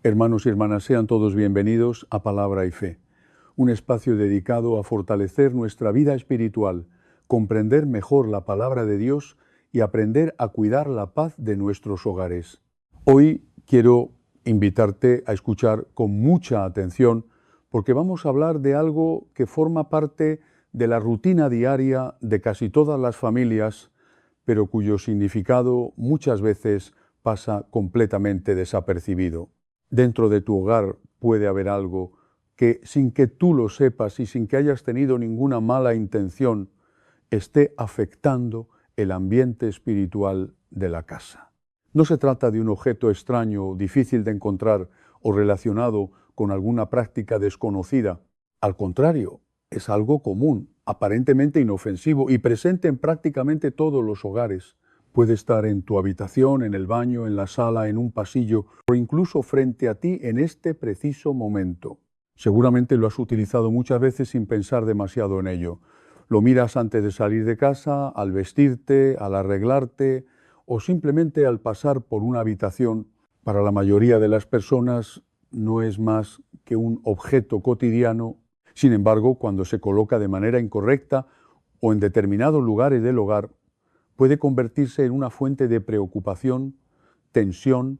Hermanos y hermanas, sean todos bienvenidos a Palabra y Fe, un espacio dedicado a fortalecer nuestra vida espiritual, comprender mejor la palabra de Dios y aprender a cuidar la paz de nuestros hogares. Hoy quiero invitarte a escuchar con mucha atención porque vamos a hablar de algo que forma parte de la rutina diaria de casi todas las familias, pero cuyo significado muchas veces pasa completamente desapercibido. Dentro de tu hogar puede haber algo que, sin que tú lo sepas y sin que hayas tenido ninguna mala intención, esté afectando el ambiente espiritual de la casa. No se trata de un objeto extraño, difícil de encontrar o relacionado con alguna práctica desconocida. Al contrario, es algo común, aparentemente inofensivo y presente en prácticamente todos los hogares. Puede estar en tu habitación, en el baño, en la sala, en un pasillo o incluso frente a ti en este preciso momento. Seguramente lo has utilizado muchas veces sin pensar demasiado en ello. Lo miras antes de salir de casa, al vestirte, al arreglarte o simplemente al pasar por una habitación. Para la mayoría de las personas no es más que un objeto cotidiano. Sin embargo, cuando se coloca de manera incorrecta o en determinados lugares del hogar, puede convertirse en una fuente de preocupación, tensión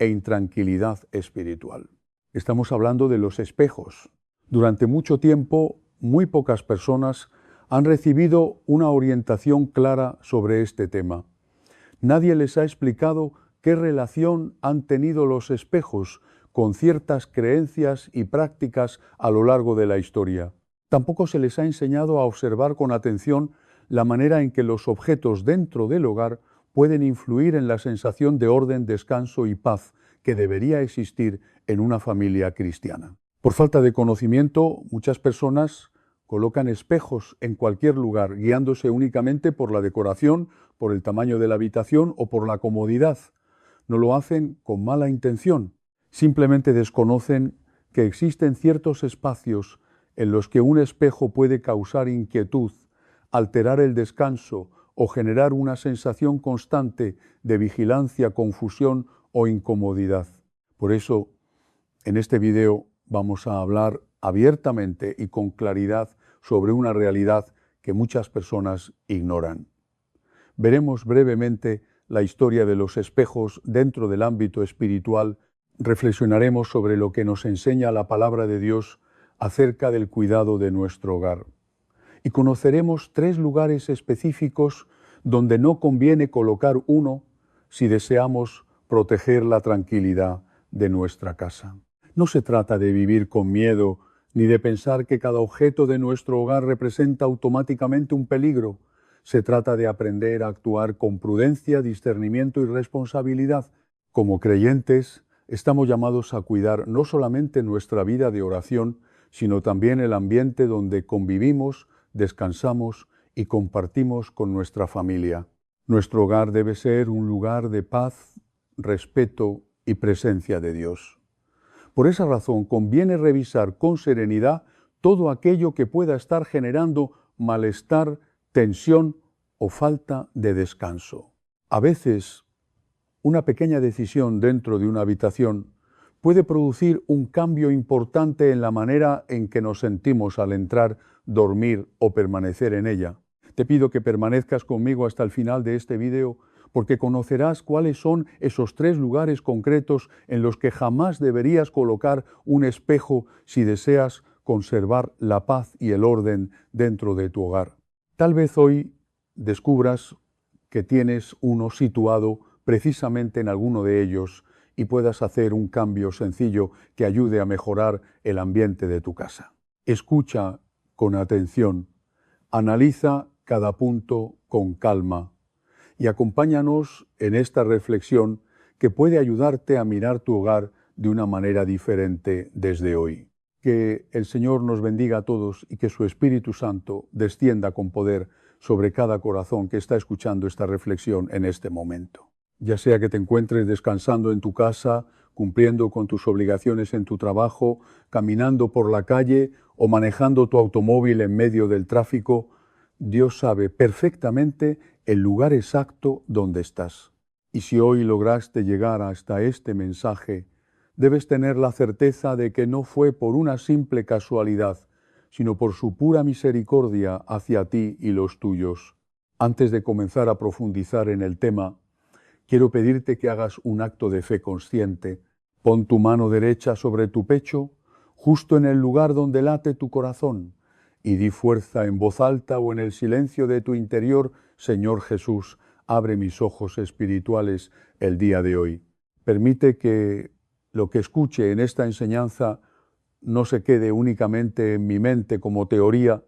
e intranquilidad espiritual. Estamos hablando de los espejos. Durante mucho tiempo, muy pocas personas han recibido una orientación clara sobre este tema. Nadie les ha explicado qué relación han tenido los espejos con ciertas creencias y prácticas a lo largo de la historia. Tampoco se les ha enseñado a observar con atención la manera en que los objetos dentro del hogar pueden influir en la sensación de orden, descanso y paz que debería existir en una familia cristiana. Por falta de conocimiento, muchas personas colocan espejos en cualquier lugar, guiándose únicamente por la decoración, por el tamaño de la habitación o por la comodidad. No lo hacen con mala intención, simplemente desconocen que existen ciertos espacios en los que un espejo puede causar inquietud, alterar el descanso o generar una sensación constante de vigilancia, confusión o incomodidad. Por eso, en este video vamos a hablar abiertamente y con claridad sobre una realidad que muchas personas ignoran. Veremos brevemente la historia de los espejos dentro del ámbito espiritual. Reflexionaremos sobre lo que nos enseña la palabra de Dios acerca del cuidado de nuestro hogar. Y conoceremos 3 lugares específicos donde no conviene colocar uno si deseamos proteger la tranquilidad de nuestra casa. No se trata de vivir con miedo ni de pensar que cada objeto de nuestro hogar representa automáticamente un peligro. Se trata de aprender a actuar con prudencia, discernimiento y responsabilidad. Como creyentes, estamos llamados a cuidar no solamente nuestra vida de oración, sino también el ambiente donde convivimos, descansamos y compartimos con nuestra familia. Nuestro hogar debe ser un lugar de paz, respeto y presencia de Dios. Por esa razón conviene revisar con serenidad todo aquello que pueda estar generando malestar, tensión o falta de descanso. A veces, una pequeña decisión dentro de una habitación puede producir un cambio importante en la manera en que nos sentimos al entrar, dormir o permanecer en ella. Te pido que permanezcas conmigo hasta el final de este video porque conocerás cuáles son esos 3 lugares concretos en los que jamás deberías colocar un espejo si deseas conservar la paz y el orden dentro de tu hogar. Tal vez hoy descubras que tienes uno situado precisamente en alguno de ellos y puedas hacer un cambio sencillo que ayude a mejorar el ambiente de tu casa. Escucha con atención, analiza cada punto con calma y acompáñanos en esta reflexión que puede ayudarte a mirar tu hogar de una manera diferente desde hoy. Que el Señor nos bendiga a todos y que su Espíritu Santo descienda con poder sobre cada corazón que está escuchando esta reflexión en este momento. Ya sea que te encuentres descansando en tu casa, cumpliendo con tus obligaciones en tu trabajo, caminando por la calle o manejando tu automóvil en medio del tráfico, Dios sabe perfectamente el lugar exacto donde estás. Y si hoy lograste llegar hasta este mensaje, debes tener la certeza de que no fue por una simple casualidad, sino por su pura misericordia hacia ti y los tuyos. Antes de comenzar a profundizar en el tema, quiero pedirte que hagas un acto de fe consciente. Pon tu mano derecha sobre tu pecho, justo en el lugar donde late tu corazón, y di fuerza en voz alta o en el silencio de tu interior: Señor Jesús, abre mis ojos espirituales el día de hoy. Permite que lo que escuche en esta enseñanza no se quede únicamente en mi mente como teoría,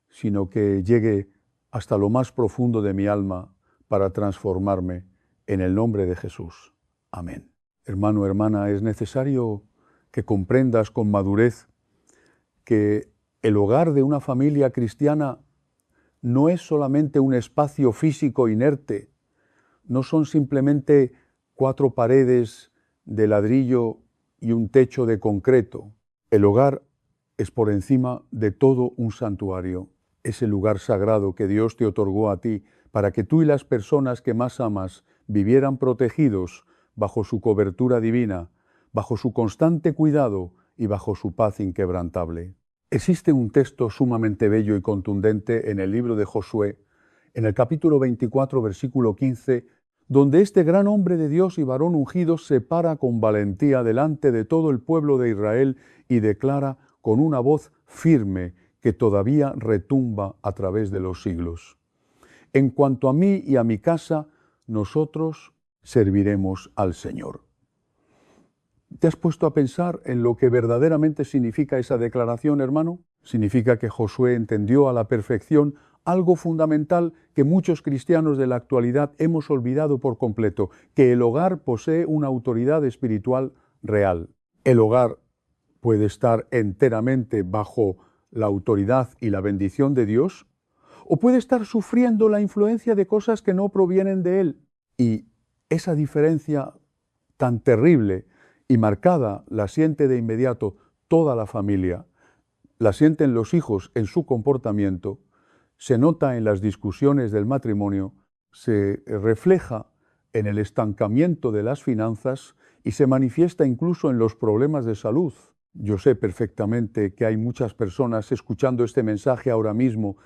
sino que llegue hasta lo más profundo de mi alma para transformarme, en el nombre de Jesús. Amén. Hermano, hermana, es necesario que comprendas con madurez que el hogar de una familia cristiana no es solamente un espacio físico inerte, no son simplemente 4 paredes de ladrillo y un techo de concreto. El hogar es por encima de todo un santuario, es el lugar sagrado que Dios te otorgó a ti para que tú y las personas que más amas vivieran protegidos bajo su cobertura divina, bajo su constante cuidado y bajo su paz inquebrantable. Existe un texto sumamente bello y contundente en el libro de Josué, en el capítulo 24, versículo 15, donde este gran hombre de Dios y varón ungido se para con valentía delante de todo el pueblo de Israel y declara con una voz firme que todavía retumba a través de los siglos: en cuanto a mí y a mi casa, nosotros serviremos al Señor. ¿Te has puesto a pensar en lo que verdaderamente significa esa declaración, hermano? Significa que Josué entendió a la perfección algo fundamental que muchos cristianos de la actualidad hemos olvidado por completo: que el hogar posee una autoridad espiritual real. El hogar puede estar enteramente bajo la autoridad y la bendición de Dios, o puede estar sufriendo la influencia de cosas que no provienen de Él. Y esa diferencia tan terrible y marcada la siente de inmediato toda la familia, la sienten los hijos en su comportamiento, se nota en las discusiones del matrimonio, se refleja en el estancamiento de las finanzas y se manifiesta incluso en los problemas de salud. Yo sé perfectamente que hay muchas personas escuchando este mensaje ahora mismo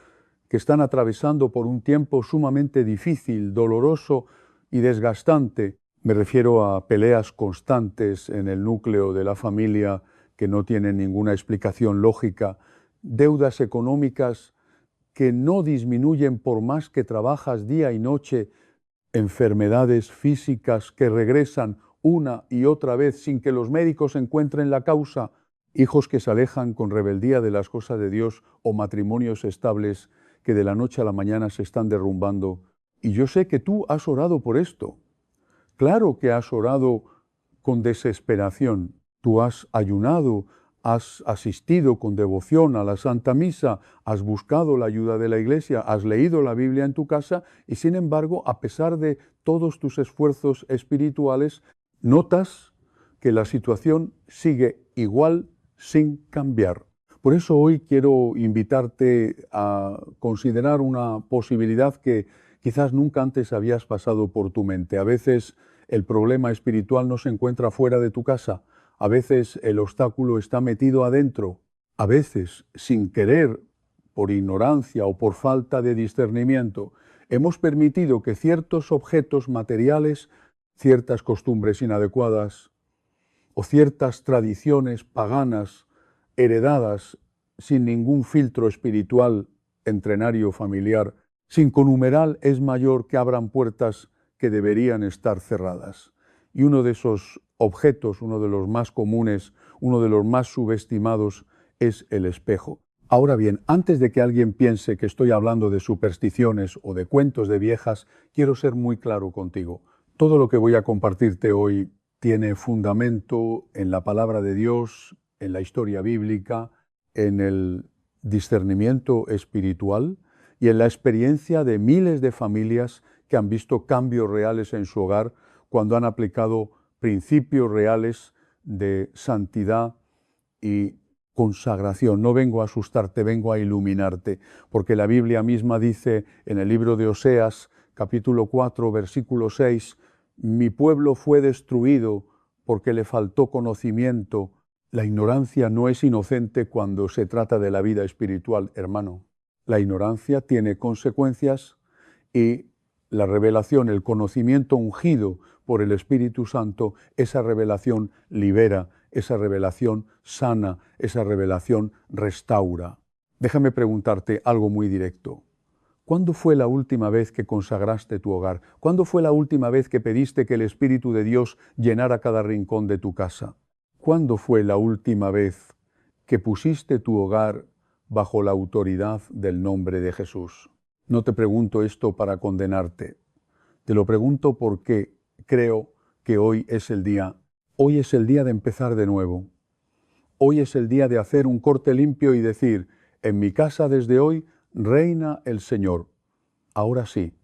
que están atravesando por un tiempo sumamente difícil, doloroso y desgastante. Me refiero a peleas constantes en el núcleo de la familia que no tienen ninguna explicación lógica, deudas económicas que no disminuyen por más que trabajas día y noche, enfermedades físicas que regresan una y otra vez sin que los médicos encuentren la causa, hijos que se alejan con rebeldía de las cosas de Dios o matrimonios estables que de la noche a la mañana se están derrumbando. Y yo sé que tú has orado por esto. Claro que has orado con desesperación. Tú has ayunado, has asistido con devoción a la Santa Misa, has buscado la ayuda de la Iglesia, has leído la Biblia en tu casa y, sin embargo, a pesar de todos tus esfuerzos espirituales, notas que la situación sigue igual, sin cambiar. Por eso hoy quiero invitarte a considerar una posibilidad que quizás nunca antes habías pasado por tu mente. A veces el problema espiritual no se encuentra fuera de tu casa, a veces el obstáculo está metido adentro, a veces sin querer, por ignorancia o por falta de discernimiento, hemos permitido que ciertos objetos materiales, ciertas costumbres inadecuadas o ciertas tradiciones paganas heredadas sin ningún filtro espiritual, entrenario familiar, sin conumeral, es mayor que abran puertas que deberían estar cerradas. Y uno de esos objetos, uno de los más comunes, uno de los más subestimados, es el espejo. Ahora bien, antes de que alguien piense que estoy hablando de supersticiones o de cuentos de viejas, quiero ser muy claro contigo. Todo lo que voy a compartirte hoy tiene fundamento en la palabra de Dios, en la historia bíblica, en el discernimiento espiritual y en la experiencia de miles de familias que han visto cambios reales en su hogar cuando han aplicado principios reales de santidad y consagración. No vengo a asustarte, vengo a iluminarte, porque la Biblia misma dice en el libro de Oseas, capítulo 4, versículo 6, mi pueblo fue destruido porque le faltó conocimiento. La ignorancia no es inocente cuando se trata de la vida espiritual, hermano. La ignorancia tiene consecuencias y la revelación, el conocimiento ungido por el Espíritu Santo, esa revelación libera, esa revelación sana, esa revelación restaura. Déjame preguntarte algo muy directo. ¿Cuándo fue la última vez que consagraste tu hogar? ¿Cuándo fue la última vez que pediste que el Espíritu de Dios llenara cada rincón de tu casa? ¿Cuándo fue la última vez que pusiste tu hogar bajo la autoridad del nombre de Jesús? No te pregunto esto para condenarte. Te lo pregunto porque creo que hoy es el día. Hoy es el día de empezar de nuevo. Hoy es el día de hacer un corte limpio y decir, en mi casa desde hoy reina el Señor. Ahora sí,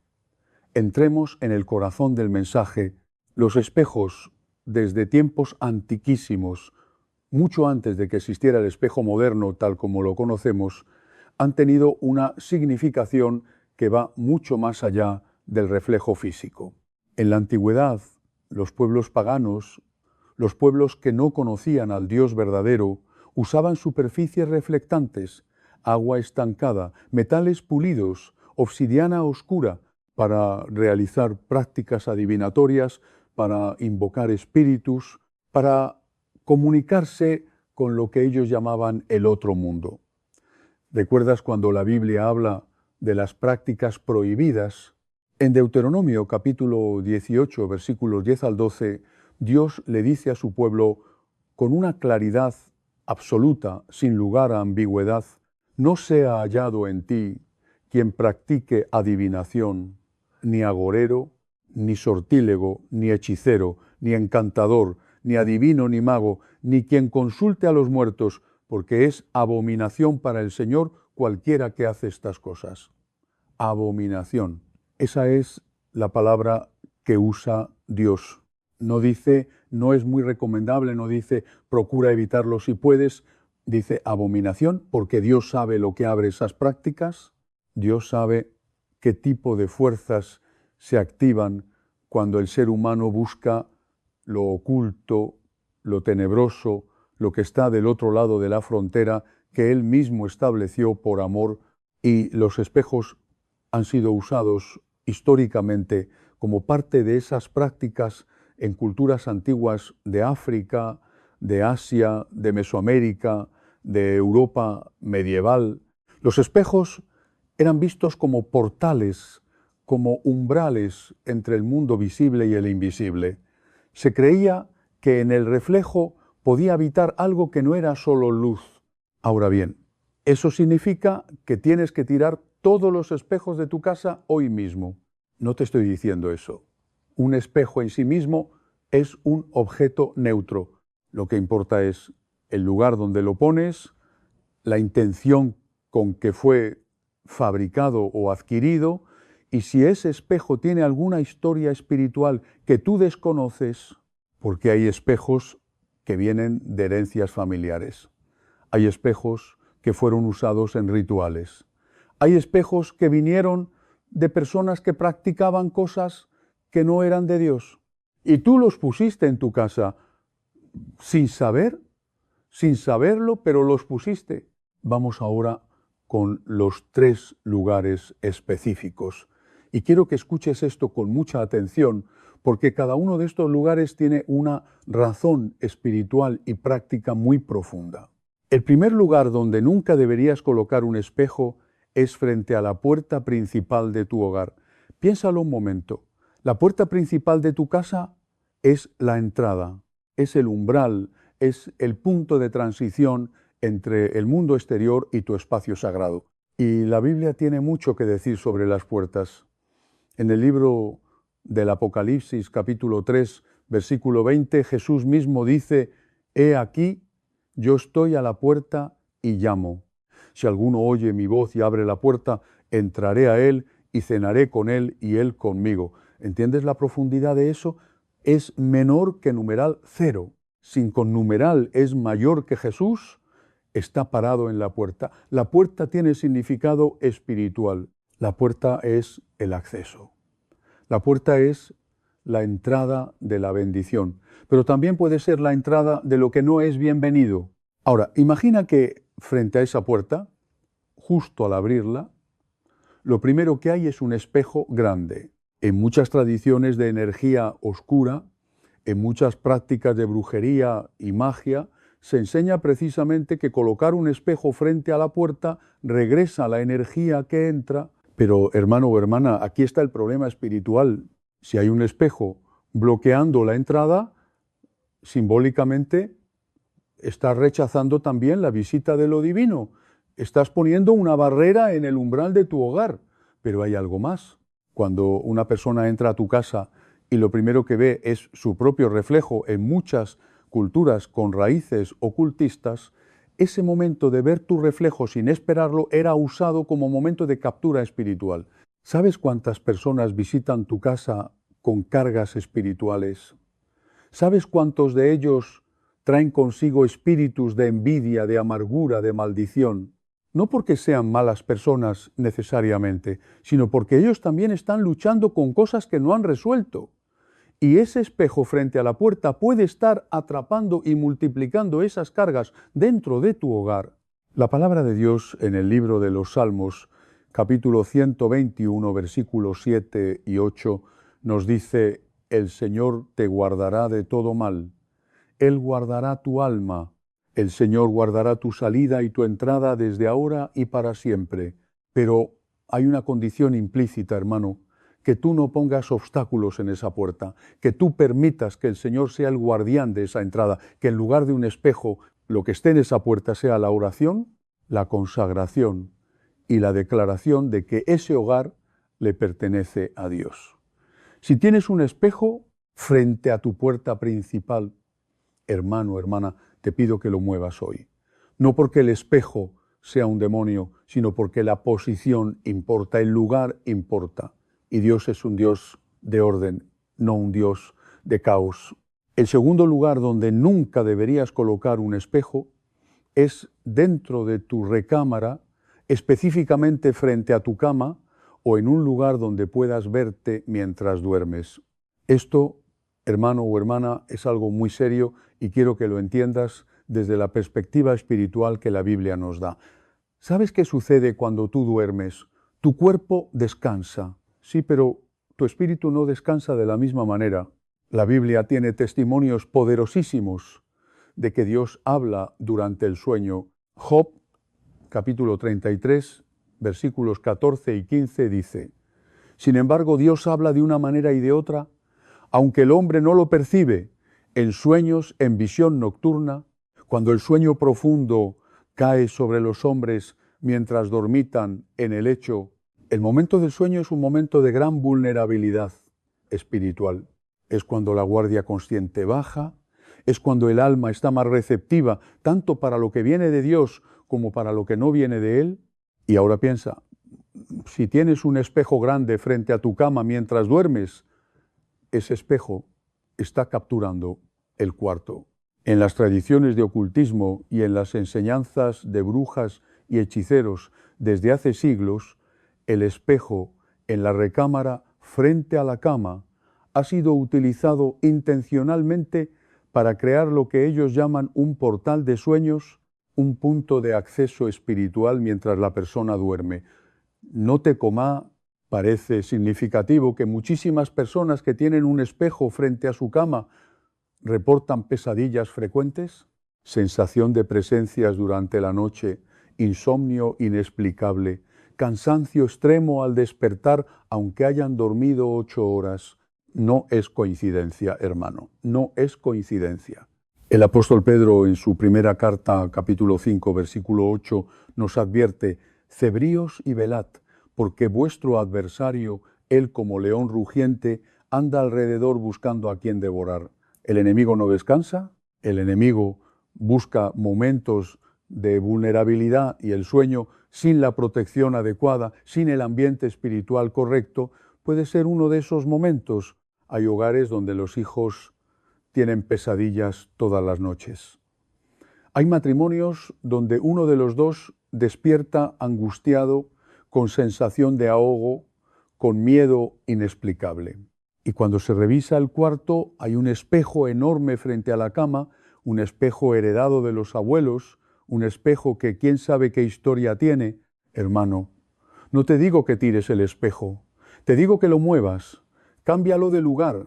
entremos en el corazón del mensaje. Los espejos, desde tiempos antiquísimos, mucho antes de que existiera el espejo moderno tal como lo conocemos, han tenido una significación que va mucho más allá del reflejo físico. En la antigüedad, los pueblos paganos, los pueblos que no conocían al Dios verdadero, usaban superficies reflectantes, agua estancada, metales pulidos, obsidiana oscura, para realizar prácticas adivinatorias, para invocar espíritus, para comunicarse con lo que ellos llamaban el otro mundo. ¿Recuerdas cuando la Biblia habla de las prácticas prohibidas? En Deuteronomio capítulo 18, versículos 10 al 12, Dios le dice a su pueblo con una claridad absoluta, sin lugar a ambigüedad, no sea hallado en ti quien practique adivinación, ni agorero, ni sortílego, ni hechicero, ni encantador, ni adivino, ni mago, ni quien consulte a los muertos, porque es abominación para el Señor cualquiera que hace estas cosas. Abominación. Esa es la palabra que usa Dios. No dice, no es muy recomendable, no dice, procura evitarlo si puedes, dice abominación, porque Dios sabe lo que abre esas prácticas, Dios sabe qué tipo de fuerzas se activan cuando el ser humano busca lo oculto, lo tenebroso, lo que está del otro lado de la frontera que Él mismo estableció por amor, y los espejos han sido usados históricamente como parte de esas prácticas en culturas antiguas de África, de Asia, de Mesoamérica, de Europa medieval. Los espejos eran vistos como portales, como umbrales entre el mundo visible y el invisible. Se creía que en el reflejo podía habitar algo que no era solo luz. Ahora bien, eso significa que tienes que tirar todos los espejos de tu casa hoy mismo. No te estoy diciendo eso. Un espejo en sí mismo es un objeto neutro. Lo que importa es el lugar donde lo pones, la intención con que fue fabricado o adquirido, y si ese espejo tiene alguna historia espiritual que tú desconoces, porque hay espejos que vienen de herencias familiares. Hay espejos que fueron usados en rituales. Hay espejos que vinieron de personas que practicaban cosas que no eran de Dios. Y tú los pusiste en tu casa sin saberlo, pero los pusiste. Vamos ahora con los 3 lugares específicos. Y quiero que escuches esto con mucha atención, porque cada uno de estos lugares tiene una razón espiritual y práctica muy profunda. El primer lugar donde nunca deberías colocar un espejo es frente a la puerta principal de tu hogar. Piénsalo un momento. La puerta principal de tu casa es la entrada, es el umbral, es el punto de transición entre el mundo exterior y tu espacio sagrado. Y la Biblia tiene mucho que decir sobre las puertas. En el libro del Apocalipsis, capítulo 3, versículo 20, Jesús mismo dice, «He aquí, yo estoy a la puerta y llamo. Si alguno oye mi voz y abre la puerta, entraré a él y cenaré con él y él conmigo». ¿Entiendes la profundidad de eso? Es menor que numeral 0. Sin con numeral es mayor que Jesús, está parado en la puerta. La puerta tiene significado espiritual. La puerta es el acceso. La puerta es la entrada de la bendición, pero también puede ser la entrada de lo que no es bienvenido. Ahora, imagina que frente a esa puerta, justo al abrirla, lo primero que hay es un espejo grande. En muchas tradiciones de energía oscura, en muchas prácticas de brujería y magia, se enseña precisamente que colocar un espejo frente a la puerta regresa la energía que entra. Pero hermano o hermana, aquí está el problema espiritual. Si hay un espejo bloqueando la entrada, simbólicamente estás rechazando también la visita de lo divino. Estás poniendo una barrera en el umbral de tu hogar. Pero hay algo más. Cuando una persona entra a tu casa y lo primero que ve es su propio reflejo en muchas culturas con raíces ocultistas, ese momento de ver tu reflejo sin esperarlo era usado como momento de captura espiritual. ¿Sabes cuántas personas visitan tu casa con cargas espirituales? ¿Sabes cuántos de ellos traen consigo espíritus de envidia, de amargura, de maldición? No porque sean malas personas necesariamente, sino porque ellos también están luchando con cosas que no han resuelto. Y ese espejo frente a la puerta puede estar atrapando y multiplicando esas cargas dentro de tu hogar. La palabra de Dios en el libro de los Salmos, capítulo 121, versículos 7 y 8, nos dice: el Señor te guardará de todo mal. Él guardará tu alma. El Señor guardará tu salida y tu entrada desde ahora y para siempre. Pero hay una condición implícita, hermano: que tú no pongas obstáculos en esa puerta, que tú permitas que el Señor sea el guardián de esa entrada, que en lugar de un espejo, lo que esté en esa puerta sea la oración, la consagración y la declaración de que ese hogar le pertenece a Dios. Si tienes un espejo frente a tu puerta principal, hermano, hermana, te pido que lo muevas hoy. No porque el espejo sea un demonio, sino porque la posición importa, el lugar importa. Y Dios es un Dios de orden, no un Dios de caos. El segundo lugar donde nunca deberías colocar un espejo es dentro de tu recámara, específicamente frente a tu cama o en un lugar donde puedas verte mientras duermes. Esto, hermano o hermana, es algo muy serio y quiero que lo entiendas desde la perspectiva espiritual que la Biblia nos da. ¿Sabes qué sucede cuando tú duermes? Tu cuerpo descansa, sí, pero tu espíritu no descansa de la misma manera. La Biblia tiene testimonios poderosísimos de que Dios habla durante el sueño. Job, capítulo 33, versículos 14 y 15 dice: sin embargo, Dios habla de una manera y de otra, aunque el hombre no lo percibe, en sueños, en visión nocturna, cuando el sueño profundo cae sobre los hombres mientras dormitan en el lecho. El momento del sueño es un momento de gran vulnerabilidad espiritual. Es cuando la guardia consciente baja, es cuando el alma está más receptiva, tanto para lo que viene de Dios como para lo que no viene de Él. Y ahora piensa, si tienes un espejo grande frente a tu cama mientras duermes, ese espejo está capturando el cuarto. En las tradiciones de ocultismo y en las enseñanzas de brujas y hechiceros desde hace siglos, el espejo en la recámara frente a la cama ha sido utilizado intencionalmente para crear lo que ellos llaman un portal de sueños, un punto de acceso espiritual mientras la persona duerme. Note cómo parece significativo que muchísimas personas que tienen un espejo frente a su cama reportan pesadillas frecuentes, sensación de presencias durante la noche, insomnio inexplicable, cansancio extremo al despertar aunque hayan dormido 8 horas. No es coincidencia, hermano, no es coincidencia. El apóstol Pedro en su primera carta, capítulo 5, versículo 8, nos advierte: cebríos y velad, porque vuestro adversario, él como león rugiente, anda alrededor buscando a quien devorar. El enemigo no descansa, el enemigo busca momentos de vulnerabilidad y el sueño sin la protección adecuada, sin el ambiente espiritual correcto, puede ser uno de esos momentos. Hay hogares donde los hijos tienen pesadillas todas las noches. Hay matrimonios donde uno de los dos despierta angustiado, con sensación de ahogo, con miedo inexplicable. Y cuando se revisa el cuarto, hay un espejo enorme frente a la cama, un espejo heredado de los abuelos, un espejo que quién sabe qué historia tiene. Hermano, no te digo que tires el espejo, te digo que lo muevas, cámbialo de lugar,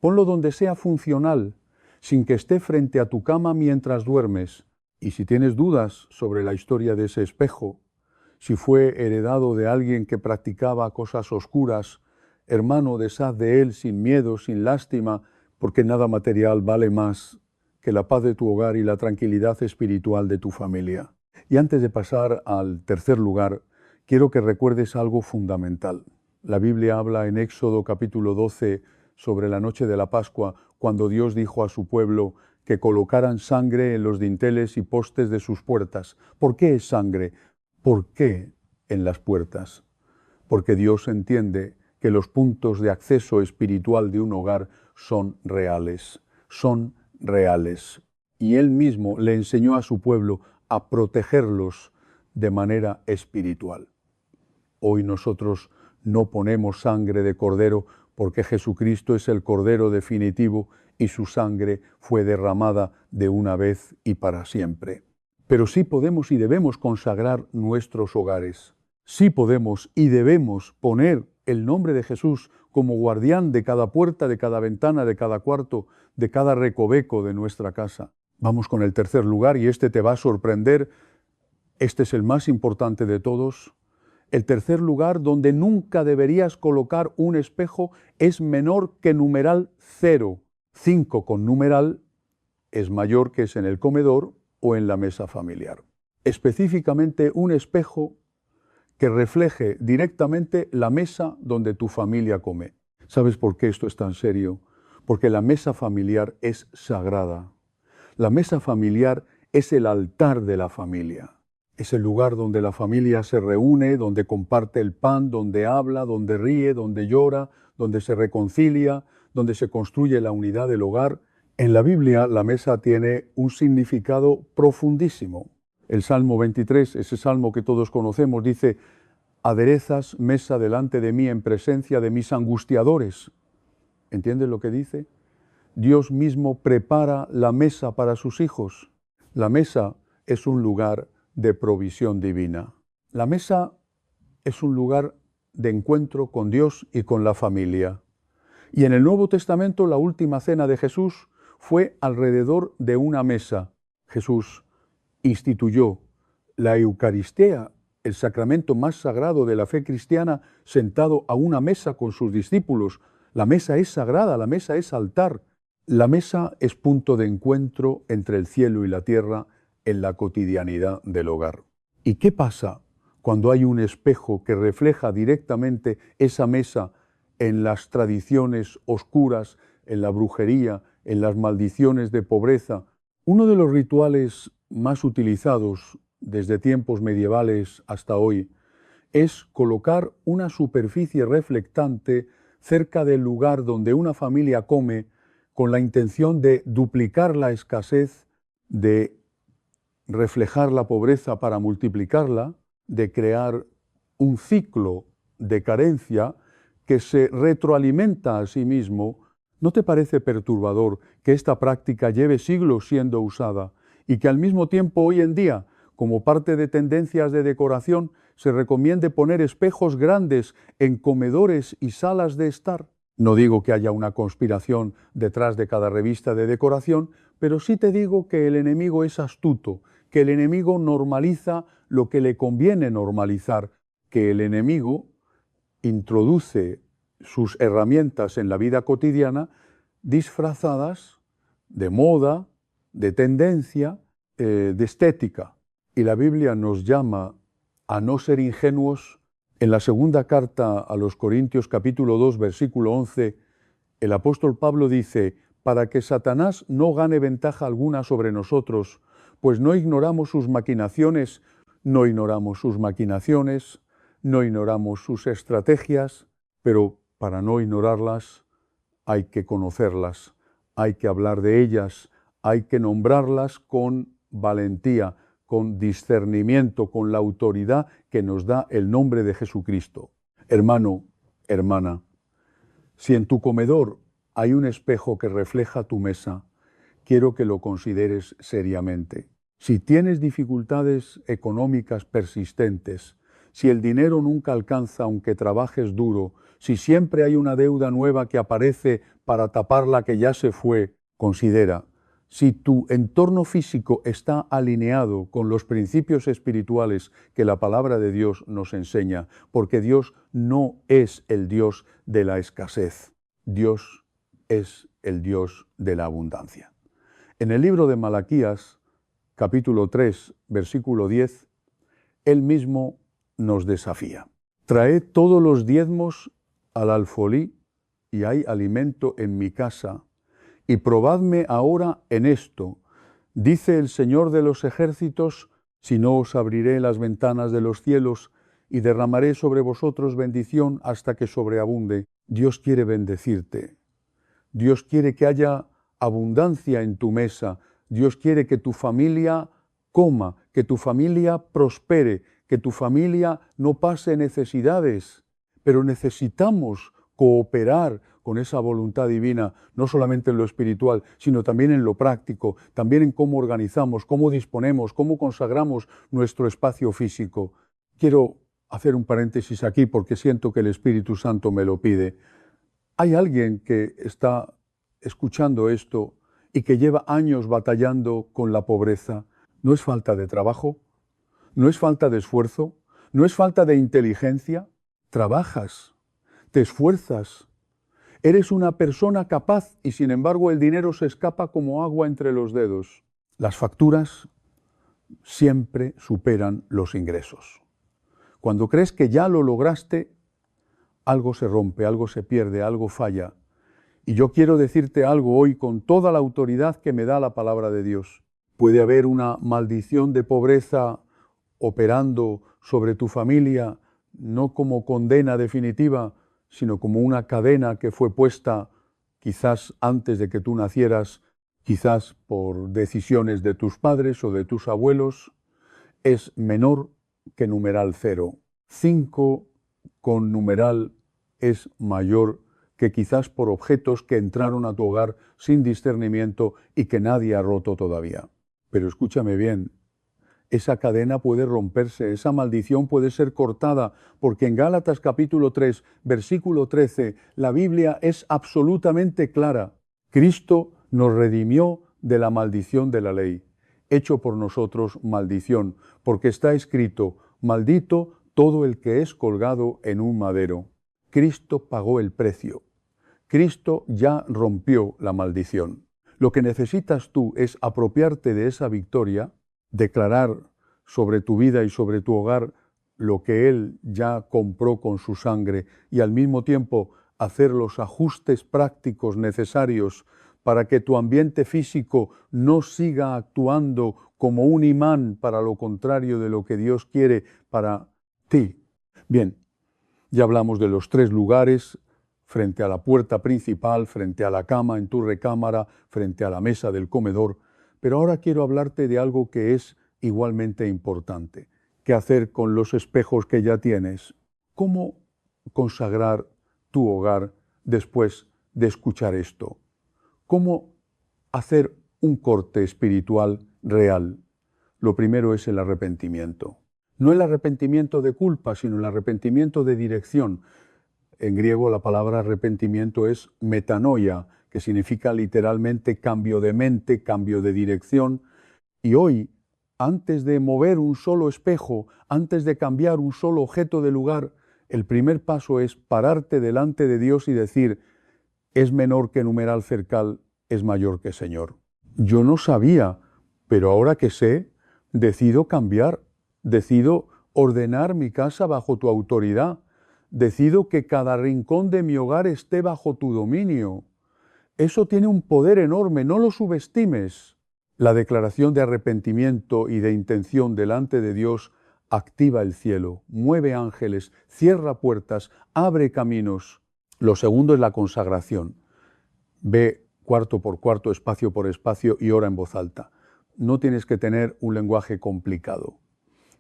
ponlo donde sea funcional, sin que esté frente a tu cama mientras duermes. Y si tienes dudas sobre la historia de ese espejo, si fue heredado de alguien que practicaba cosas oscuras, hermano, deshaz de él sin miedo, sin lástima, porque nada material vale más que la paz de tu hogar y la tranquilidad espiritual de tu familia. Y antes de pasar al tercer lugar, quiero que recuerdes algo fundamental. La Biblia habla en Éxodo capítulo 12 sobre la noche de la Pascua, cuando Dios dijo a su pueblo que colocaran sangre en los dinteles y postes de sus puertas. ¿Por qué es sangre? ¿Por qué en las puertas? Porque Dios entiende que los puntos de acceso espiritual de un hogar son reales, y Él mismo le enseñó a su pueblo a protegerlos de manera espiritual. Hoy nosotros no ponemos sangre de cordero porque Jesucristo es el cordero definitivo y su sangre fue derramada de una vez y para siempre. Pero sí podemos y debemos consagrar nuestros hogares. Sí podemos y debemos poner el nombre de Jesús como guardián de cada puerta, de cada ventana, de cada cuarto, de cada recoveco de nuestra casa. Vamos con el tercer lugar y este te va a sorprender. Este es el más importante de todos. El tercer lugar donde nunca deberías colocar un espejo es menor que numeral 0. 5 con numeral es mayor que es en el comedor o en la mesa familiar. Específicamente un espejo que refleje directamente la mesa donde tu familia come. ¿Sabes por qué esto es tan serio? Porque la mesa familiar es sagrada. La mesa familiar es el altar de la familia. Es el lugar donde la familia se reúne, donde comparte el pan, donde habla, donde ríe, donde llora, donde se reconcilia, donde se construye la unidad del hogar. En la Biblia la mesa tiene un significado profundísimo. El Salmo 23, ese salmo que todos conocemos, dice: aderezas mesa delante de mí en presencia de mis angustiadores. ¿Entiendes lo que dice? Dios mismo prepara la mesa para sus hijos. La mesa es un lugar de provisión divina. La mesa es un lugar de encuentro con Dios y con la familia. Y en el Nuevo Testamento la última cena de Jesús fue alrededor de una mesa. Jesús instituyó la Eucaristía, el sacramento más sagrado de la fe cristiana, sentado a una mesa con sus discípulos. La mesa es sagrada, la mesa es altar. La mesa es punto de encuentro entre el cielo y la tierra en la cotidianidad del hogar. ¿Y qué pasa cuando hay un espejo que refleja directamente esa mesa en las tradiciones oscuras, en la brujería, en las maldiciones de pobreza? Uno de los rituales más utilizados desde tiempos medievales hasta hoy es colocar una superficie reflectante cerca del lugar donde una familia come, con la intención de duplicar la escasez, de reflejar la pobreza para multiplicarla, de crear un ciclo de carencia que se retroalimenta a sí mismo. ¿No te parece perturbador que esta práctica lleve siglos siendo usada y que al mismo tiempo hoy en día, como parte de tendencias de decoración, se recomiende poner espejos grandes en comedores y salas de estar? No digo que haya una conspiración detrás de cada revista de decoración, pero sí te digo que el enemigo es astuto, que el enemigo normaliza lo que le conviene normalizar, que el enemigo introduce sus herramientas en la vida cotidiana disfrazadas de moda, de tendencia, de estética. Y la Biblia nos llama a no ser ingenuos. En la segunda carta a los Corintios capítulo 2 versículo 11, el apóstol Pablo dice: para que Satanás no gane ventaja alguna sobre nosotros, pues no ignoramos sus maquinaciones, no ignoramos sus estrategias, pero para no ignorarlas hay que conocerlas, hay que hablar de ellas, hay que nombrarlas con valentía, con discernimiento, con la autoridad que nos da el nombre de Jesucristo. Hermano, hermana, Si en tu comedor hay un espejo que refleja tu mesa, quiero que lo consideres seriamente. Si tienes dificultades económicas persistentes, si el dinero nunca alcanza aunque trabajes duro, si siempre hay una deuda nueva que aparece para tapar la que ya se fue, considera, si tu entorno físico está alineado con los principios espirituales que la palabra de Dios nos enseña, porque Dios no es el Dios de la escasez, Dios es el Dios de la abundancia. En el libro de Malaquías, capítulo 3, versículo 10, Él mismo nos desafía. Traed todos los diezmos al alfolí y hay alimento en mi casa, y probadme ahora en esto, dice el Señor de los ejércitos, si no os abriré las ventanas de los cielos y derramaré sobre vosotros bendición hasta que sobreabunde. Dios quiere bendecirte. Dios quiere que haya abundancia en tu mesa. Dios quiere que tu familia coma, que tu familia prospere, que tu familia no pase necesidades. Pero necesitamos cooperar con esa voluntad divina, no solamente en lo espiritual, sino también en lo práctico, también en cómo organizamos, cómo disponemos, cómo consagramos nuestro espacio físico. Quiero hacer un paréntesis aquí porque siento que el Espíritu Santo me lo pide. Hay alguien que está escuchando esto y que lleva años batallando con la pobreza. No es falta de trabajo, no es falta de esfuerzo, no es falta de inteligencia. Trabajas, te esfuerzas, eres una persona capaz y sin embargo el dinero se escapa como agua entre los dedos. Las facturas siempre superan los ingresos. Cuando crees que ya lo lograste, algo se rompe, algo se pierde, algo falla. Y yo quiero decirte algo hoy con toda la autoridad que me da la palabra de Dios. Puede haber una maldición de pobreza operando sobre tu familia, no como condena definitiva, sino como una cadena que fue puesta quizás antes de que tú nacieras, quizás por decisiones de tus padres o de tus abuelos, es menor que numeral 0. 5 con numeral es mayor que quizás por objetos que entraron a tu hogar sin discernimiento y que nadie ha roto todavía. Pero escúchame bien, esa cadena puede romperse, esa maldición puede ser cortada, porque en Gálatas capítulo 3, versículo 13, la Biblia es absolutamente clara. Cristo nos redimió de la maldición de la ley, hecho por nosotros maldición, porque está escrito, maldito todo el que es colgado en un madero. Cristo pagó el precio. Cristo ya rompió la maldición. Lo que necesitas tú es apropiarte de esa victoria, declarar sobre tu vida y sobre tu hogar lo que Él ya compró con su sangre y al mismo tiempo hacer los ajustes prácticos necesarios para que tu ambiente físico no siga actuando como un imán para lo contrario de lo que Dios quiere para ti. Bien, ya hablamos de los 3 lugares: frente a la puerta principal, frente a la cama en tu recámara, frente a la mesa del comedor. Pero ahora quiero hablarte de algo que es igualmente importante. ¿Qué hacer con los espejos que ya tienes? ¿Cómo consagrar tu hogar después de escuchar esto? ¿Cómo hacer un corte espiritual real? Lo primero es el arrepentimiento. No el arrepentimiento de culpa, sino el arrepentimiento de dirección. En griego la palabra arrepentimiento es metanoia, que significa literalmente cambio de mente, cambio de dirección. Y hoy, antes de mover un solo espejo, antes de cambiar un solo objeto de lugar, el primer paso es pararte delante de Dios y decir, es menor que numeral cercal, es mayor que Señor. Yo no sabía, pero ahora que sé, decido cambiar, decido ordenar mi casa bajo tu autoridad, decido que cada rincón de mi hogar esté bajo tu dominio. Eso tiene un poder enorme, no lo subestimes. La declaración de arrepentimiento y de intención delante de Dios activa el cielo, mueve ángeles, cierra puertas, abre caminos. Lo segundo es la consagración. Ve cuarto por cuarto, espacio por espacio y ora en voz alta. No tienes que tener un lenguaje complicado.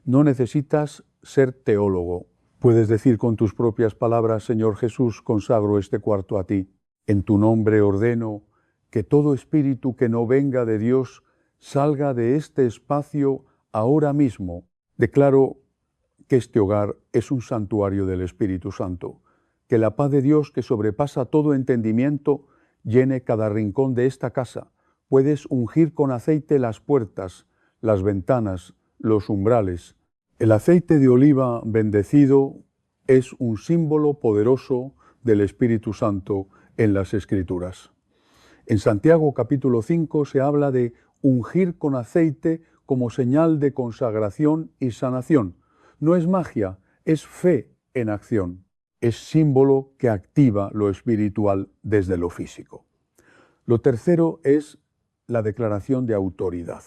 No necesitas ser teólogo. Puedes decir con tus propias palabras: Señor Jesús, consagro este cuarto a ti. En tu nombre ordeno que todo espíritu que no venga de Dios salga de este espacio ahora mismo. Declaro que este hogar es un santuario del Espíritu Santo. Que la paz de Dios, que sobrepasa todo entendimiento, llene cada rincón de esta casa. Puedes ungir con aceite las puertas, las ventanas, los umbrales. El aceite de oliva bendecido es un símbolo poderoso del Espíritu Santo en las Escrituras. En Santiago capítulo 5 se habla de ungir con aceite como señal de consagración y sanación. No es magia, es fe en acción. Es símbolo que activa lo espiritual desde lo físico. Lo tercero es la declaración de autoridad.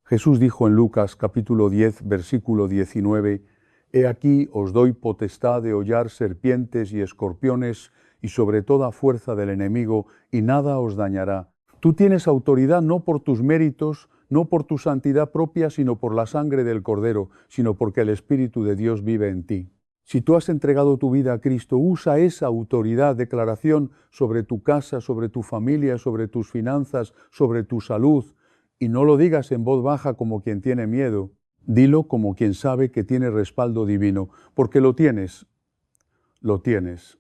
Jesús dijo en Lucas capítulo 10, versículo 19, «He aquí os doy potestad de hollar serpientes y escorpiones y sobre toda fuerza del enemigo, y nada os dañará». Tú tienes autoridad no por tus méritos, no por tu santidad propia, sino por la sangre del Cordero, sino porque el Espíritu de Dios vive en ti. Si tú has entregado tu vida a Cristo, usa esa autoridad, declaración sobre tu casa, sobre tu familia, sobre tus finanzas, sobre tu salud, y no lo digas en voz baja como quien tiene miedo. Dilo como quien sabe que tiene respaldo divino, porque lo tienes, lo tienes.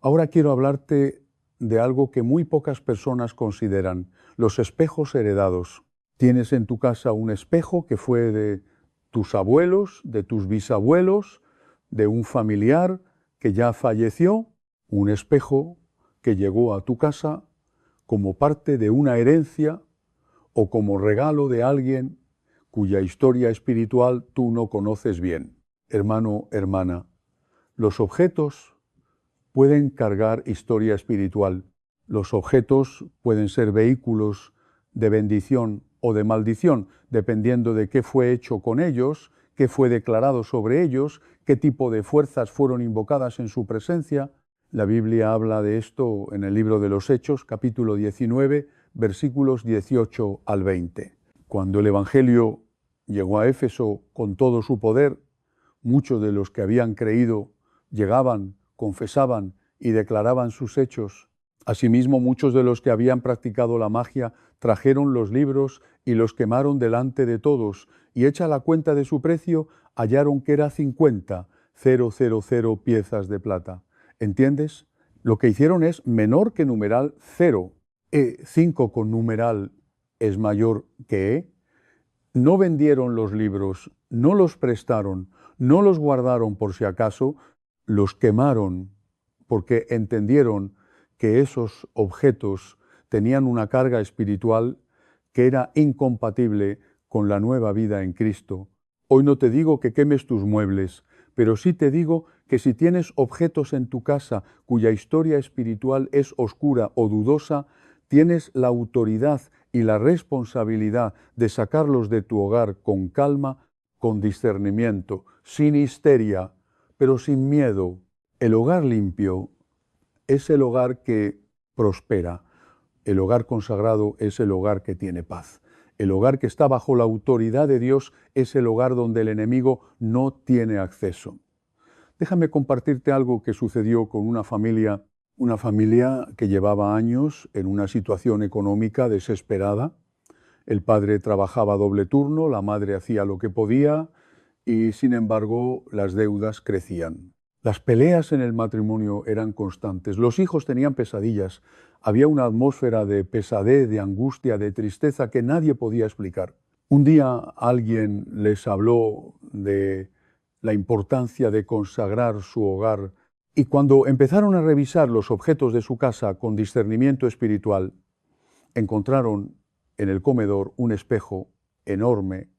Ahora quiero hablarte de algo que muy pocas personas consideran: los espejos heredados. Tienes en tu casa un espejo que fue de tus abuelos, de tus bisabuelos, de un familiar que ya falleció, un espejo que llegó a tu casa como parte de una herencia o como regalo de alguien cuya historia espiritual tú no conoces bien. Hermano, hermana, los objetos pueden cargar historia espiritual. Los objetos pueden ser vehículos de bendición o de maldición, dependiendo de qué fue hecho con ellos, qué fue declarado sobre ellos, qué tipo de fuerzas fueron invocadas en su presencia. La Biblia habla de esto en el libro de los Hechos, capítulo 19, versículos 18 al 20. Cuando el Evangelio llegó a Éfeso con todo su poder, muchos de los que habían creído llegaban, confesaban y declaraban sus hechos. Asimismo, muchos de los que habían practicado la magia trajeron los libros y los quemaron delante de todos, y hecha la cuenta de su precio, hallaron que era 50,000 piezas de plata. ¿Entiendes? Lo que hicieron es menor que numeral 0. 5 con numeral es mayor que E. No vendieron los libros, no los prestaron, no los guardaron por si acaso, los quemaron porque entendieron que esos objetos tenían una carga espiritual que era incompatible con la nueva vida en Cristo. Hoy no te digo que quemes tus muebles, pero sí te digo que si tienes objetos en tu casa cuya historia espiritual es oscura o dudosa, tienes la autoridad y la responsabilidad de sacarlos de tu hogar con calma, con discernimiento, sin histeria, pero sin miedo. El hogar limpio es el hogar que prospera. El hogar consagrado es el hogar que tiene paz. El hogar que está bajo la autoridad de Dios es el hogar donde el enemigo no tiene acceso. Déjame compartirte algo que sucedió con una familia que llevaba años en una situación económica desesperada. El padre trabajaba doble turno, la madre hacía lo que podía y, sin embargo, las deudas crecían. Las peleas en el matrimonio eran constantes, los hijos tenían pesadillas, había una atmósfera de pesadez, de angustia, de tristeza que nadie podía explicar. Un día alguien les habló de la importancia de consagrar su hogar, y cuando empezaron a revisar los objetos de su casa con discernimiento espiritual, encontraron en el comedor un espejo enorme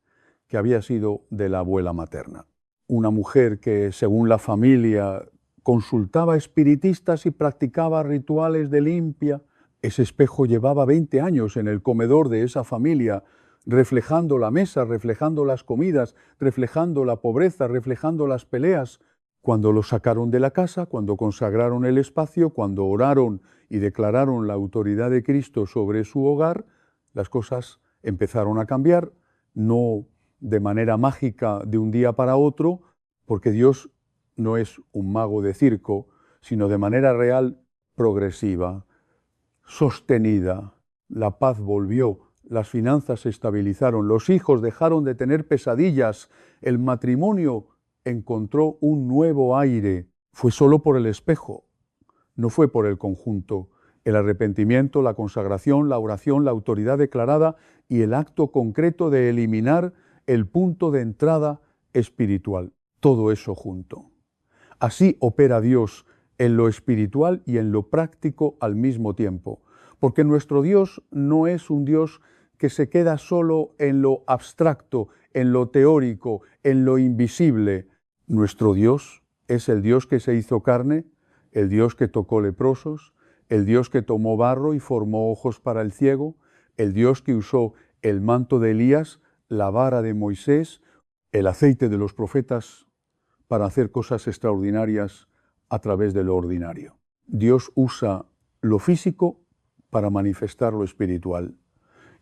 que había sido de la abuela materna. Una mujer que, según la familia, consultaba espiritistas y practicaba rituales de limpia. Ese espejo llevaba 20 años en el comedor de esa familia, reflejando la mesa, reflejando las comidas, reflejando la pobreza, reflejando las peleas. Cuando lo sacaron de la casa, cuando consagraron el espacio, cuando oraron y declararon la autoridad de Cristo sobre su hogar, las cosas empezaron a cambiar, no de manera mágica de un día para otro, porque Dios no es un mago de circo, sino de manera real, progresiva, sostenida. La paz volvió, las finanzas se estabilizaron, los hijos dejaron de tener pesadillas, el matrimonio encontró un nuevo aire. Fue solo por el espejo, no fue por el conjunto. El arrepentimiento, la consagración, la oración, la autoridad declarada y el acto concreto de eliminar el punto de entrada espiritual. Todo eso junto. Así opera Dios en lo espiritual y en lo práctico al mismo tiempo. Porque nuestro Dios no es un Dios que se queda solo en lo abstracto, en lo teórico, en lo invisible. Nuestro Dios es el Dios que se hizo carne, el Dios que tocó leprosos, el Dios que tomó barro y formó ojos para el ciego, el Dios que usó el manto de Elías, la vara de Moisés, el aceite de los profetas para hacer cosas extraordinarias a través de lo ordinario. Dios usa lo físico para manifestar lo espiritual.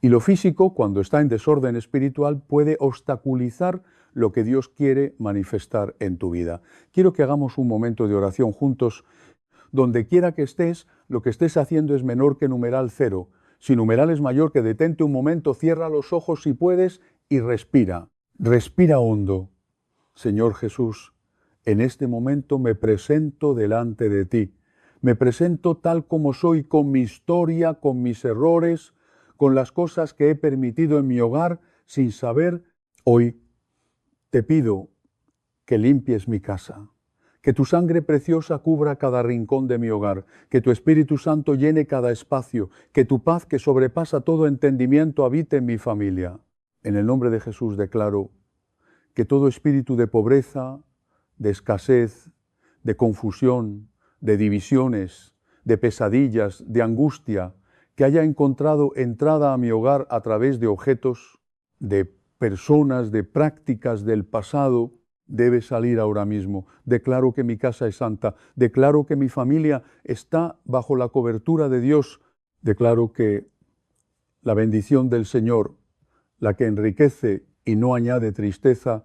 Y lo físico, cuando está en desorden espiritual, puede obstaculizar lo que Dios quiere manifestar en tu vida. Quiero que hagamos un momento de oración juntos. Donde quiera que estés, lo que estés haciendo es menor que numeral 0. Si numeral es mayor, que detente un momento, cierra los ojos si puedes y respira. Respira hondo. Señor Jesús, en este momento me presento delante de ti. Me presento tal como soy, con mi historia, con mis errores, con las cosas que he permitido en mi hogar sin saber. Hoy te pido que limpies mi casa, que tu sangre preciosa cubra cada rincón de mi hogar, que tu Espíritu Santo llene cada espacio, que tu paz que sobrepasa todo entendimiento habite en mi familia. En el nombre de Jesús declaro que todo espíritu de pobreza, de escasez, de confusión, de divisiones, de pesadillas, de angustia, que haya encontrado entrada a mi hogar a través de objetos, de personas, de prácticas del pasado, debe salir ahora mismo. Declaro que mi casa es santa, declaro que mi familia está bajo la cobertura de Dios, declaro que la bendición del Señor, la que enriquece y no añade tristeza,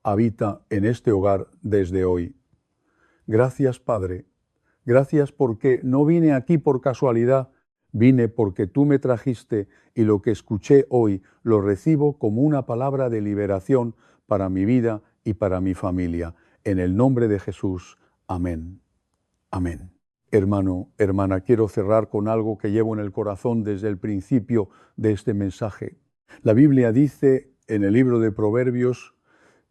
habita en este hogar desde hoy. Gracias, Padre. Gracias porque no vine aquí por casualidad, vine porque tú me trajiste y lo que escuché hoy lo recibo como una palabra de liberación para mi vida y para mi familia. En el nombre de Jesús. Amén. Amén. Hermano, hermana, quiero cerrar con algo que llevo en el corazón desde el principio de este mensaje. La Biblia dice en el libro de Proverbios,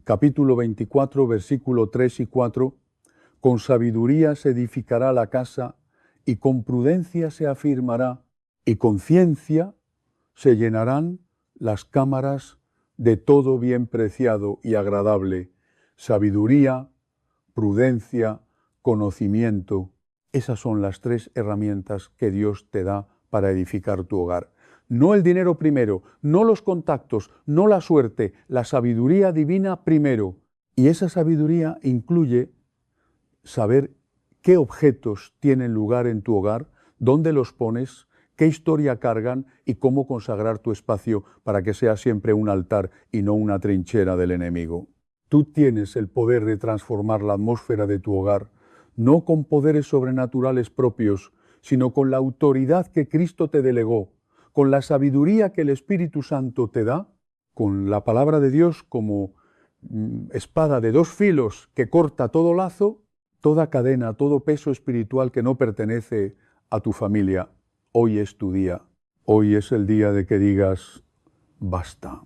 capítulo 24, versículo 3 y 4, con sabiduría se edificará la casa y con prudencia se afirmará y con ciencia se llenarán las cámaras de todo bien preciado y agradable. Sabiduría, prudencia, conocimiento. Esas son las 3 herramientas que Dios te da para edificar tu hogar. No el dinero primero, no los contactos, no la suerte, la sabiduría divina primero. Y esa sabiduría incluye saber qué objetos tienen lugar en tu hogar, dónde los pones, qué historia cargan y cómo consagrar tu espacio para que sea siempre un altar y no una trinchera del enemigo. Tú tienes el poder de transformar la atmósfera de tu hogar, no con poderes sobrenaturales propios, sino con la autoridad que Cristo te delegó, con la sabiduría que el Espíritu Santo te da, con la palabra de Dios como espada de 2 filos que corta todo lazo, toda cadena, todo peso espiritual que no pertenece a tu familia. Hoy es tu día. Hoy es el día de que digas, basta.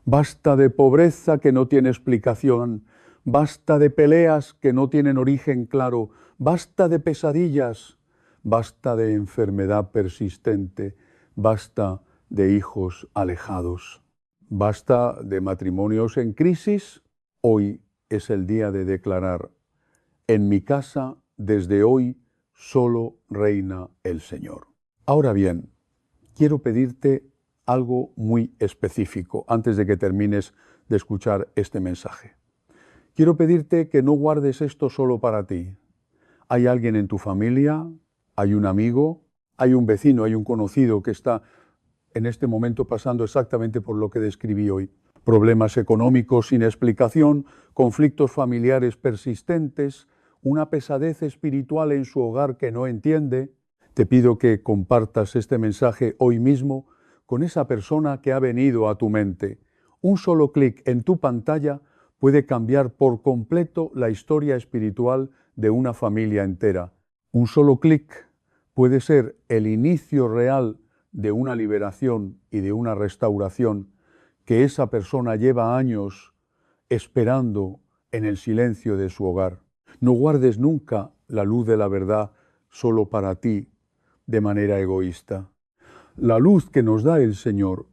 Basta de pobreza que no tiene explicación. Basta de peleas que no tienen origen claro. Basta de pesadillas. Basta de enfermedad persistente. Basta de hijos alejados. Basta de matrimonios en crisis. Hoy es el día de declarar, en mi casa, desde hoy, solo reina el Señor. Ahora bien, quiero pedirte algo muy específico antes de que termines de escuchar este mensaje. Quiero pedirte que no guardes esto solo para ti. Hay alguien en tu familia, hay un amigo, hay un vecino, hay un conocido que está en este momento pasando exactamente por lo que describí hoy. Problemas económicos sin explicación, conflictos familiares persistentes, una pesadez espiritual en su hogar que no entiende. Te pido que compartas este mensaje hoy mismo con esa persona que ha venido a tu mente. Un solo clic en tu pantalla puede cambiar por completo la historia espiritual de una familia entera. Un solo clic puede ser el inicio real de una liberación y de una restauración que esa persona lleva años esperando en el silencio de su hogar. No guardes nunca la luz de la verdad solo para ti, de manera egoísta. La luz que nos da el Señor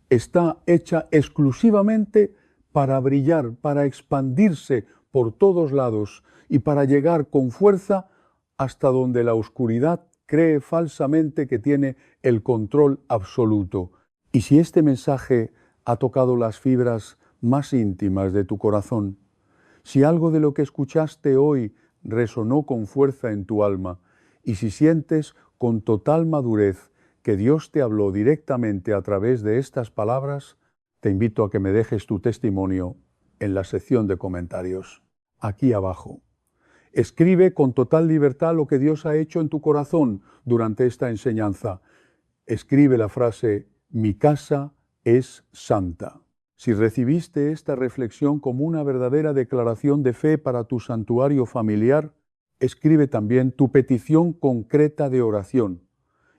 está hecha exclusivamente para brillar, para expandirse por todos lados y para llegar con fuerza hasta donde la oscuridad cree falsamente que tiene el control absoluto. Y si este mensaje ha tocado las fibras más íntimas de tu corazón, si algo de lo que escuchaste hoy resonó con fuerza en tu alma, y si sientes con total madurez que Dios te habló directamente a través de estas palabras, te invito a que me dejes tu testimonio en la sección de comentarios, aquí abajo. Escribe con total libertad lo que Dios ha hecho en tu corazón durante esta enseñanza. Escribe la frase, mi casa es santa. Si recibiste esta reflexión como una verdadera declaración de fe para tu santuario familiar, escribe también tu petición concreta de oración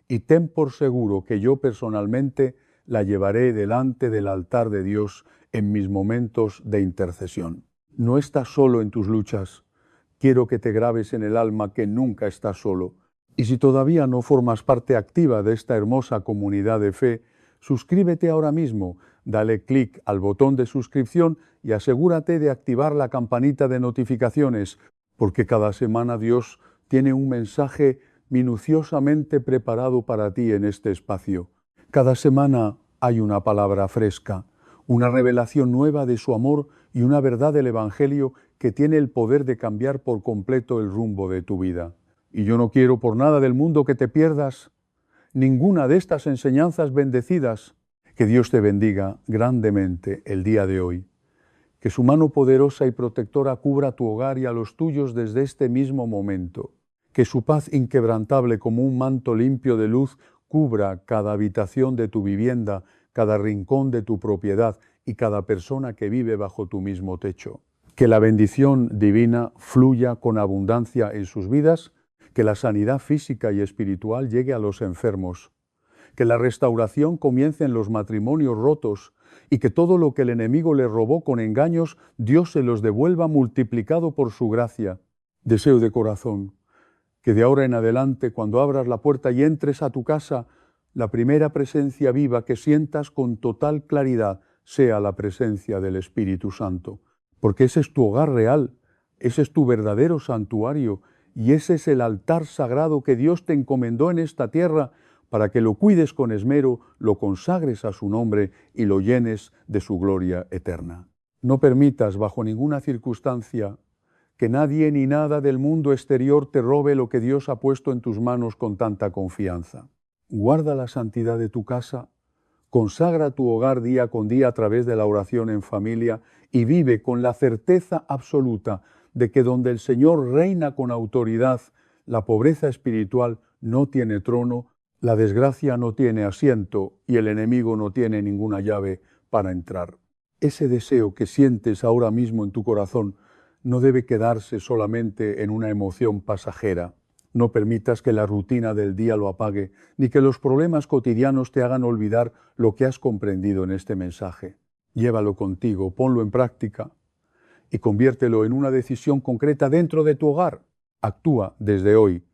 y ten por seguro que yo personalmente la llevaré delante del altar de Dios en mis momentos de intercesión. No estás solo en tus luchas. Quiero que te grabes en el alma que nunca estás solo. Y si todavía no formas parte activa de esta hermosa comunidad de fe, suscríbete ahora mismo, dale clic al botón de suscripción y asegúrate de activar la campanita de notificaciones, porque cada semana Dios tiene un mensaje minuciosamente preparado para ti en este espacio. Cada semana hay una palabra fresca, una revelación nueva de su amor y una verdad del Evangelio que tiene el poder de cambiar por completo el rumbo de tu vida. Y yo no quiero por nada del mundo que te pierdas ninguna de estas enseñanzas bendecidas. Que Dios te bendiga grandemente el día de hoy. Que su mano poderosa y protectora cubra tu hogar y a los tuyos desde este mismo momento. Que su paz inquebrantable como un manto limpio de luz cubra cada habitación de tu vivienda, cada rincón de tu propiedad y cada persona que vive bajo tu mismo techo. Que la bendición divina fluya con abundancia en sus vidas, que la sanidad física y espiritual llegue a los enfermos, que la restauración comience en los matrimonios rotos y que todo lo que el enemigo le robó con engaños, Dios se los devuelva multiplicado por su gracia. Deseo de corazón que de ahora en adelante, cuando abras la puerta y entres a tu casa, la primera presencia viva que sientas con total claridad sea la presencia del Espíritu Santo, porque ese es tu hogar real, ese es tu verdadero santuario y ese es el altar sagrado que Dios te encomendó en esta tierra para que lo cuides con esmero, lo consagres a su nombre y lo llenes de su gloria eterna. No permitas bajo ninguna circunstancia que nadie ni nada del mundo exterior te robe lo que Dios ha puesto en tus manos con tanta confianza. Guarda la santidad de tu casa, consagra tu hogar día con día a través de la oración en familia y vive con la certeza absoluta de que donde el Señor reina con autoridad, la pobreza espiritual no tiene trono, la desgracia no tiene asiento y el enemigo no tiene ninguna llave para entrar. Ese deseo que sientes ahora mismo en tu corazón no debe quedarse solamente en una emoción pasajera. No permitas que la rutina del día lo apague, ni que los problemas cotidianos te hagan olvidar lo que has comprendido en este mensaje. Llévalo contigo, ponlo en práctica y conviértelo en una decisión concreta dentro de tu hogar. Actúa desde hoy,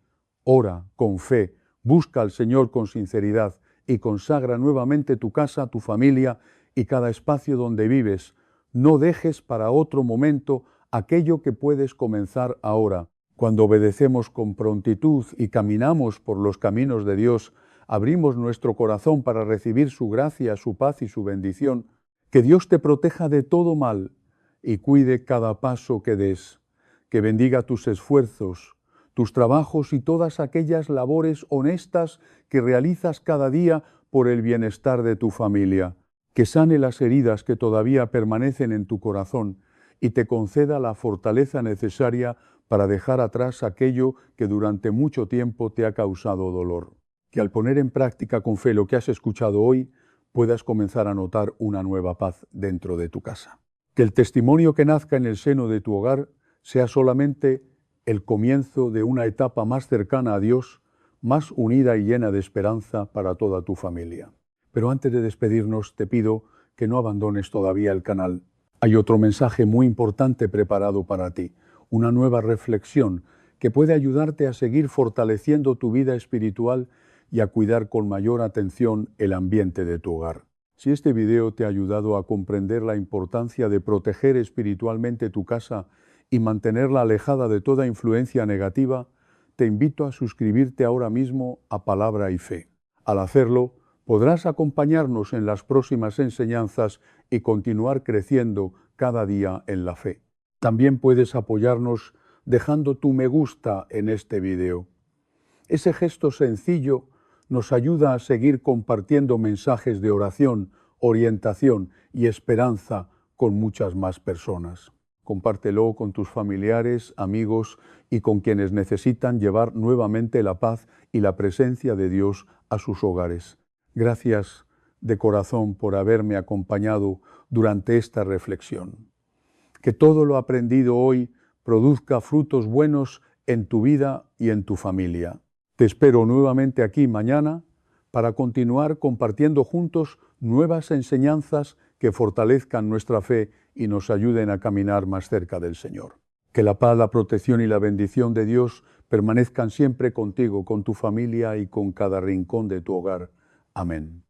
ora con fe, busca al Señor con sinceridad y consagra nuevamente tu casa, tu familia y cada espacio donde vives. No dejes para otro momento aquello que puedes comenzar ahora. Cuando obedecemos con prontitud y caminamos por los caminos de Dios, abrimos nuestro corazón para recibir su gracia, su paz y su bendición. Que Dios te proteja de todo mal y cuide cada paso que des. Que bendiga tus esfuerzos, tus trabajos y todas aquellas labores honestas que realizas cada día por el bienestar de tu familia. que sane las heridas que todavía permanecen en tu corazón y te conceda la fortaleza necesaria para dejar atrás aquello que durante mucho tiempo te ha causado dolor. Que al poner en práctica con fe lo que has escuchado hoy, puedas comenzar a notar una nueva paz dentro de tu casa. Que el testimonio que nazca en el seno de tu hogar sea solamente el comienzo de una etapa más cercana a Dios, más unida y llena de esperanza para toda tu familia. Pero antes de despedirnos, te pido que no abandones todavía el canal. Hay otro mensaje muy importante preparado para ti, una nueva reflexión que puede ayudarte a seguir fortaleciendo tu vida espiritual y a cuidar con mayor atención el ambiente de tu hogar. Si este video te ha ayudado a comprender la importancia de proteger espiritualmente tu casa y mantenerla alejada de toda influencia negativa, te invito a suscribirte ahora mismo a Palabra y Fe. Al hacerlo, podrás acompañarnos en las próximas enseñanzas y continuar creciendo cada día en la fe. También puedes apoyarnos dejando tu me gusta en este video. Ese gesto sencillo nos ayuda a seguir compartiendo mensajes de oración, orientación y esperanza con muchas más personas. Compártelo con tus familiares, amigos y con quienes necesitan llevar nuevamente la paz y la presencia de Dios a sus hogares. Gracias de corazón por haberme acompañado durante esta reflexión. Que todo lo aprendido hoy produzca frutos buenos en tu vida y en tu familia. Te espero nuevamente aquí mañana para continuar compartiendo juntos nuevas enseñanzas que fortalezcan nuestra fe y nos ayuden a caminar más cerca del Señor. Que la paz, la protección y la bendición de Dios permanezcan siempre contigo, con tu familia y con cada rincón de tu hogar. Amén.